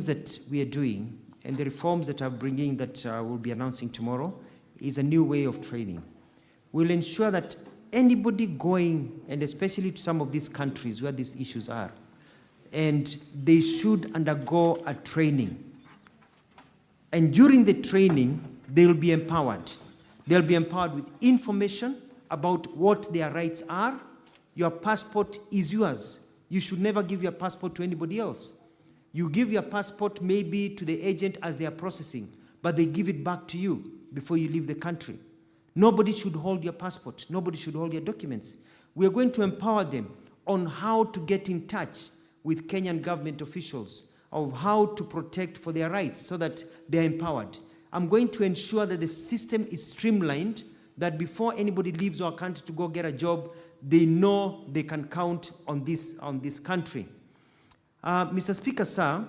things that we are doing and the reforms that I'm bringing that we'll be announcing tomorrow is a new way of training. We'll ensure that anybody going, and especially to some of these countries where these issues are, and they should undergo a training. And during the training, they'll be empowered. They'll be empowered with information about what their rights are. Your passport is yours. You should never give your passport to anybody else. You give your passport maybe to the agent as they are processing, but they give it back to you before you leave the country. Nobody should hold your passport. Nobody should hold your documents. We are going to empower them on how to get in touch with Kenyan government officials, of how to protect for their rights so that they're empowered. I'm going to ensure that the system is streamlined, that before anybody leaves our country to go get a job, they know they can count on this country. Mr. Speaker, sir,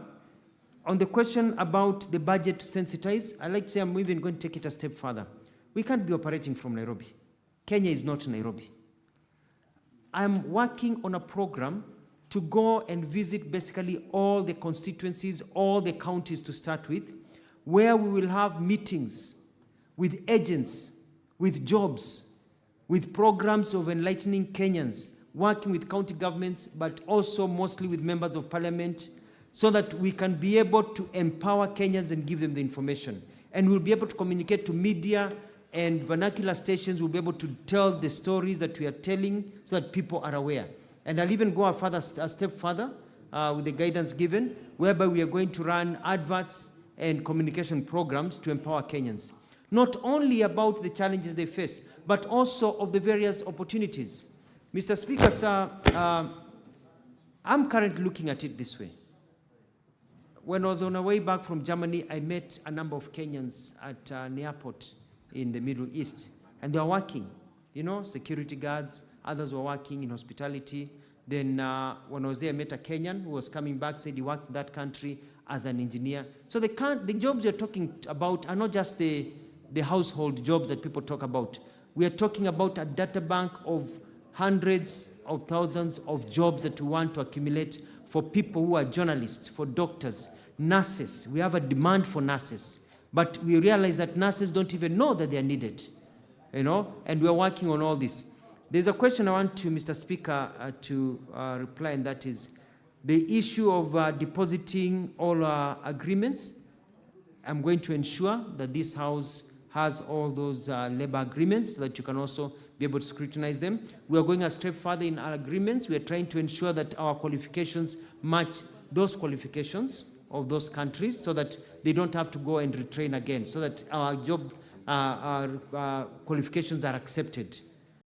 on the question about the budget to sensitize, I'd like to say I'm even going to take it a step further. We can't be operating from Nairobi. Kenya is not Nairobi. I'm working on a program to go and visit basically all the constituencies, all the counties to start with, where we will have meetings with agents, with jobs, with programs of enlightening Kenyans, working with county governments, but also mostly with members of parliament, so that we can be able to empower Kenyans and give them the information. And we'll be able to communicate to media and vernacular stations. We'll be able to tell the stories that we are telling so that people are aware. And I'll even go a step further with the guidance given, whereby we are going to run adverts and communication programs to empower Kenyans. Not only about the challenges they face, but also of the various opportunities. Mr. Speaker, sir, I'm currently looking at it this way. When I was on my way back from Germany, I met a number of Kenyans at an airport in the Middle East, and they were working, you know, security guards, others were working in hospitality. Then when I was there, I met a Kenyan who was coming back, said he works in that country as an engineer. So the jobs you're talking about are not just the household jobs that people talk about. We are talking about a data bank of hundreds of thousands of jobs that we want to accumulate for people who are journalists, for doctors, nurses. We have a demand for nurses, but we realize that nurses don't even know that they are needed, you know, and we are working on all this. There's a question I want to, Mr. Speaker, to reply, and that is the issue of depositing all our agreements. I'm going to ensure that this House has all those labor agreements so that you can also be able to scrutinize them. We are going a step further in our agreements. We are trying to ensure that our qualifications match those qualifications of those countries so that they don't have to go and retrain again, so that our job qualifications are accepted.